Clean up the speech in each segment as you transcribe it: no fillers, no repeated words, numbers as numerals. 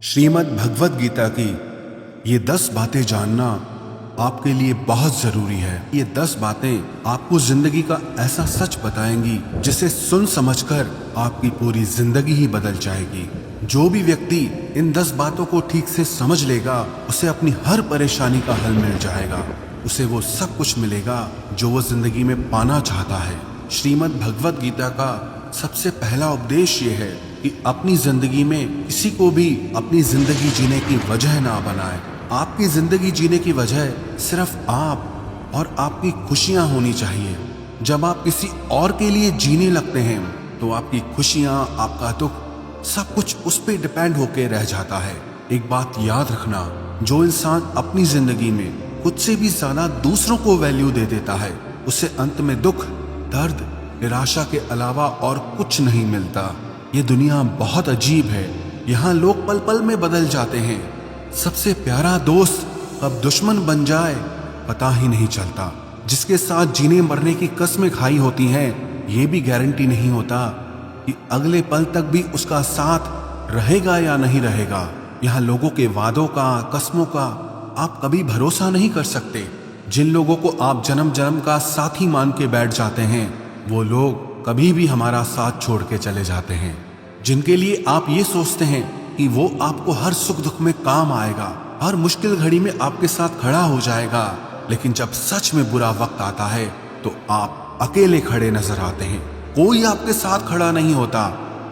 श्रीमद् भगवद गीता की ये 10 बातें जानना आपके लिए बहुत जरूरी है। ये 10 बातें आपको जिंदगी का ऐसा सच बताएंगी जिसे सुन समझकर आपकी पूरी जिंदगी ही बदल जाएगी। जो भी व्यक्ति इन 10 बातों को ठीक से समझ लेगा उसे अपनी हर परेशानी का हल मिल जाएगा। उसे वो सब कुछ मिलेगा जो वो जिंदगी में पाना चाहता है। श्रीमद् भगवद गीता का सबसे पहला उपदेश ये है कि अपनी जिंदगी में किसी को भी अपनी जिंदगी जीने की वजह ना बनाए। आपकी जिंदगी जीने की वजह सिर्फ आप और आपकी खुशियां होनी चाहिए। जब आप किसी और के लिए जीने लगते हैं तो आपकी खुशियां, आपका दुख, सब कुछ उस पर डिपेंड होके रह जाता है। एक बात याद रखना, जो इंसान अपनी जिंदगी में खुद से भी ज्यादा दूसरों को वैल्यू दे देता है उसे अंत में दुख, दर्द, निराशा के अलावा और कुछ नहीं मिलता। ये दुनिया बहुत अजीब है। यहाँ लोग पल पल में बदल जाते हैं। सबसे प्यारा दोस्त कब दुश्मन बन जाए पता ही नहीं चलता। जिसके साथ जीने मरने की कस्में खाई होती हैं ये भी गारंटी नहीं होता कि अगले पल तक भी उसका साथ रहेगा या नहीं रहेगा। यहाँ लोगों के वादों का, कस्मों का आप कभी भरोसा नहीं कर सकते। जिन लोगों को आप जन्म जन्म का साथी मान के बैठ जाते हैं वो लोग कभी भी हमारा साथ छोड़ के चले जाते हैं। जिनके लिए आप ये सोचते हैं कि वो आपको हर सुख दुख में काम आएगा, हर मुश्किल घड़ी में आपके साथ खड़ा हो जाएगा, लेकिन जब सच में बुरा वक्त आता है तो आप अकेले खड़े नजर आते हैं। कोई आपके साथ खड़ा नहीं होता।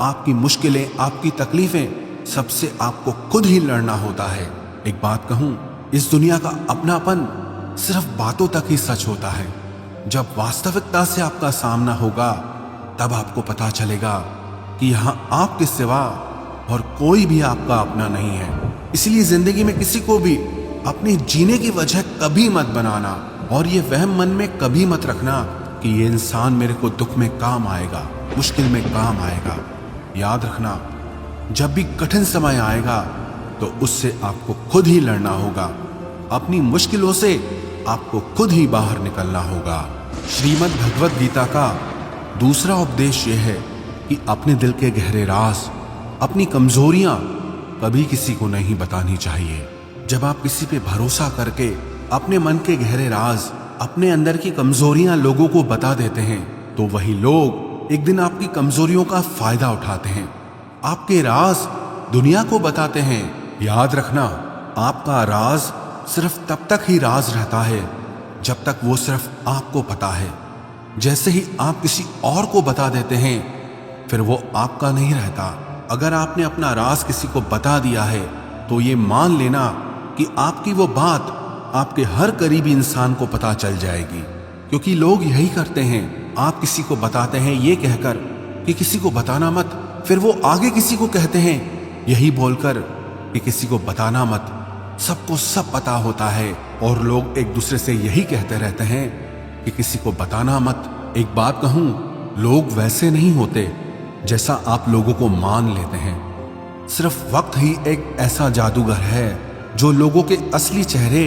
आपकी मुश्किलें, आपकी तकलीफें सबसे आपको खुद ही लड़ना होता है। एक बात कहूं, इस दुनिया का अपनापन सिर्फ बातों तक ही सच होता है। जब वास्तविकता से आपका सामना होगा तब आपको पता चलेगा कि यहाँ आपके सिवा और कोई भी आपका अपना नहीं है। इसलिए जिंदगी में किसी को भी अपने जीने की वजह कभी मत बनाना और ये वहम मन में कभी मत रखना कि ये इंसान मेरे को दुख में काम आएगा, मुश्किल में काम आएगा। याद रखना, जब भी कठिन समय आएगा तो उससे आपको खुद ही लड़ना होगा। अपनी मुश्किलों से आपको खुद ही बाहर निकलना होगा। श्रीमद् भगवद गीता का दूसरा उपदेश यह है कि अपने दिल के गहरे राज, अपनी कमजोरियां कभी किसी को नहीं बतानी चाहिए। जब आप किसी पे भरोसा करके अपने मन के गहरे राज, अपने अंदर की कमजोरियां लोगों को बता देते हैं तो वही लोग एक दिन आपकी कमजोरियों का फायदा उठाते हैं, आपके राज दुनिया को बताते हैं। याद रखना, आपका राज सिर्फ तब तक ही राज रहता है जब तक वो सिर्फ आपको पता है। जैसे ही आप किसी और को बता देते हैं फिर वो आपका नहीं रहता। अगर आपने अपना राज किसी को बता दिया है तो ये मान लेना कि आपकी वो बात आपके हर करीबी इंसान को पता चल जाएगी। क्योंकि लोग यही करते हैं, आप किसी को बताते हैं ये कहकर कि किसी को बताना मत, फिर वो आगे किसी को कहते हैं यही बोलकर कि किसी को बताना मत। सबको सब पता होता है और लोग एक दूसरे से यही कहते रहते हैं कि किसी को बताना मत। एक बात कहूं, लोग वैसे नहीं होते जैसा आप लोगों को मान लेते हैं। सिर्फ वक्त ही एक ऐसा जादूगर है जो लोगों के असली चेहरे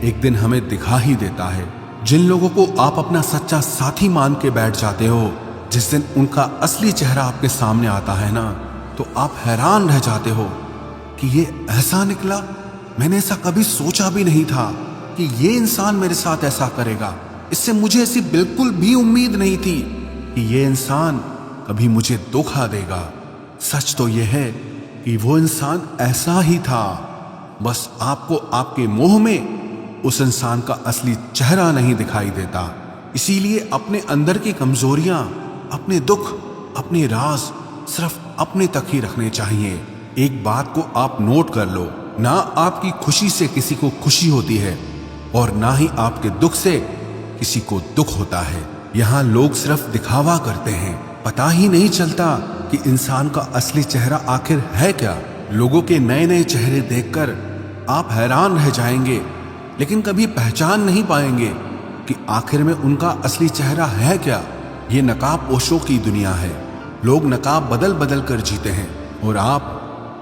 एक दिन हमें दिखा ही देता है। जिन लोगों को आप अपना सच्चा साथी मान के बैठ जाते हो, जिस दिन उनका असली चेहरा आपके सामने आता है ना, तो आप हैरान रह जाते हो कि ये ऐसा निकला। मैंने ऐसा कभी सोचा भी नहीं था कि ये इंसान मेरे साथ ऐसा करेगा। इससे मुझे ऐसी बिल्कुल भी उम्मीद नहीं थी कि ये इंसान कभी मुझे धोखा देगा। सच तो यह है कि वो इंसान ऐसा ही था, बस आपको आपके मोह में उस इंसान का असली चेहरा नहीं दिखाई देता। इसीलिए अपने अंदर की कमजोरियां, अपने दुख, अपने राज सिर्फ अपने तक ही रखने चाहिए। एक बात को आप नोट कर लो, ना आपकी खुशी से किसी को खुशी होती है और ना ही आपके दुख से किसी को दुख होता है। यहाँ लोग सिर्फ दिखावा करते हैं, पता ही नहीं चलता कि इंसान का असली चेहरा आखिर है क्या। लोगों के नए नए चेहरे देखकर आप हैरान रह जाएंगे, लेकिन कभी पहचान नहीं पाएंगे कि आखिर में उनका असली चेहरा है क्या। ये नकाब पोशों की दुनिया है। लोग नकाब बदल बदल कर जीते हैं और आप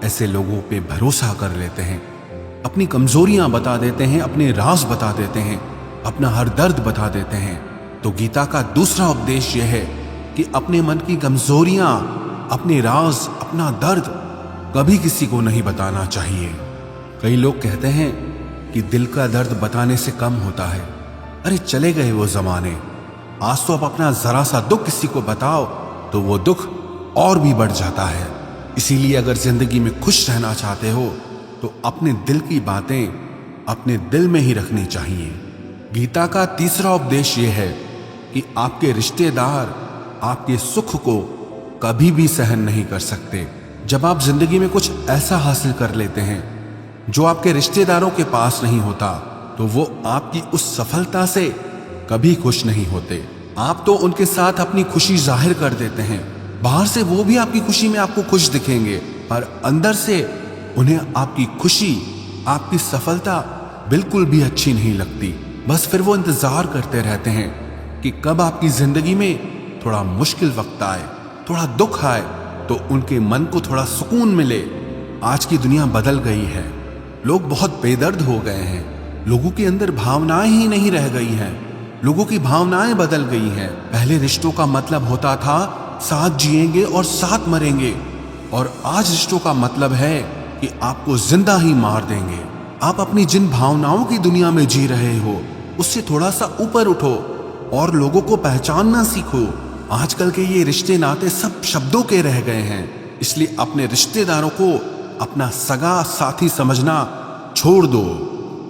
ऐसे लोगों पे भरोसा कर लेते हैं, अपनी कमजोरियां बता देते हैं, अपने राज बता देते हैं, अपना हर दर्द बता देते हैं। तो गीता का दूसरा उपदेश यह है कि अपने मन की कमजोरियां, अपने राज, अपना दर्द कभी किसी को नहीं बताना चाहिए। कई लोग कहते हैं कि दिल का दर्द बताने से कम होता है। अरे चले गए वो जमाने। आज तो अब अपना जरा सा दुख किसी को बताओ तो वो दुख और भी बढ़ जाता है। इसीलिए अगर जिंदगी में खुश रहना चाहते हो तो अपने दिल की बातें अपने दिल में ही रखनी चाहिए। गीता का तीसरा उपदेश यह है कि आपके रिश्तेदार आपके सुख को कभी भी सहन नहीं कर सकते। जब आप जिंदगी में कुछ ऐसा हासिल कर लेते हैं जो आपके रिश्तेदारों के पास नहीं होता, तो वो आपकी उस सफलता से कभी खुश नहीं होते। आप तो उनके साथ अपनी खुशी जाहिर कर देते हैं। बाहर से वो भी आपकी खुशी में आपको खुश दिखेंगे, पर अंदर से उन्हें आपकी खुशी, आपकी सफलता बिल्कुल भी अच्छी नहीं लगती। बस फिर वो इंतजार करते रहते हैं कि कब आपकी जिंदगी में थोड़ा मुश्किल वक्त आए, थोड़ा दुख आए, तो उनके मन को थोड़ा सुकून मिले। आज की दुनिया बदल गई है। लोग बहुत बेदर्द हो गए हैं। लोगों के अंदर भावनाएं ही नहीं रह गई हैं। लोगों की भावनाएं बदल गई हैं। पहले रिश्तों का मतलब होता था साथ जिएंगे और साथ मरेंगे, और आज रिश्तों का मतलब है कि आपको जिंदा ही मार देंगे। आप अपनी जिन भावनाओं की दुनिया में जी रहे हो उससे थोड़ा सा ऊपर उठो और लोगों को पहचानना सीखो। आजकल के ये रिश्ते नाते सब शब्दों के रह गए हैं। इसलिए अपने रिश्तेदारों को अपना सगा साथी समझना छोड़ दो।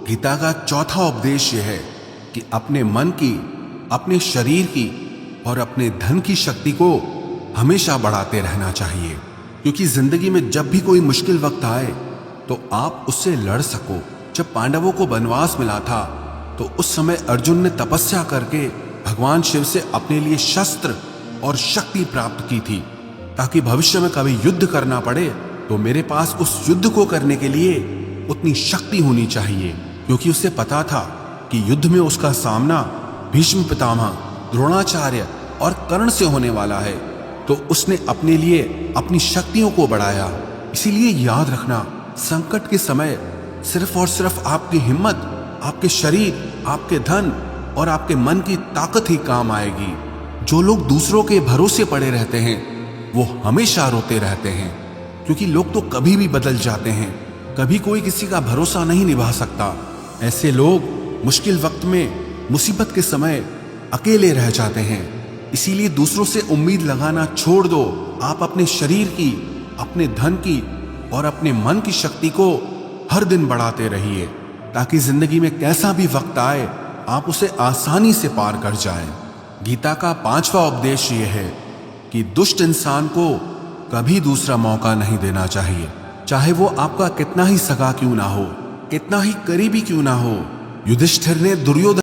गीता का चौथा उपदेश यह है कि अपने मन की, अपने शरीर की और अपने धन की शक्ति को हमेशा बढ़ाते रहना चाहिए, क्योंकि जिंदगी में जब भी कोई मुश्किल वक्त आए तो आप उससे लड़ सको। जब पांडवों को वनवास मिला था तो उस समय अर्जुन ने तपस्या करके भगवान शिव से अपने लिए शस्त्र और शक्ति प्राप्त की थी, ताकि भविष्य में कभी युद्ध करना पड़े तो मेरे पास उस युद्ध को करने के लिए उतनी शक्ति होनी चाहिए। क्योंकि उसे पता था कि युद्ध में उसका सामना भीष्म पितामह, द्रोणाचार्य और कर्ण से होने वाला है, तो उसने अपने लिए अपनी शक्तियों को बढ़ाया। इसीलिए याद रखना, संकट के समय सिर्फ और सिर्फ आपकी हिम्मत, आपके शरीर, आपके धन और आपके मन की ताकत ही काम आएगी। जो लोग दूसरों के भरोसे पड़े रहते हैं वो हमेशा रोते रहते हैं, क्योंकि लोग तो कभी भी बदल जाते हैं। कभी कोई किसी का भरोसा नहीं निभा सकता। ऐसे लोग मुश्किल वक्त में, मुसीबत के समय अकेले रह जाते हैं। इसीलिए दूसरों से उम्मीद लगाना छोड़ दो। आप अपने शरीर की, अपने धन की और अपने मन की शक्ति को हर दिन बढ़ाते रहिए, ताकि जिंदगी में कैसा भी वक्त आए आप उसे आसानी से पार कर जाएं। गीता का पांचवा उपदेश यह है कि दुष्ट इंसान को कभी दूसरा मौका नहीं देना चाहिए, चाहे वो आपका कितना ही सगा क्यों ना हो, कितना ही करीबी क्यों ना हो। युधिष्ठिर ने दुर्योधन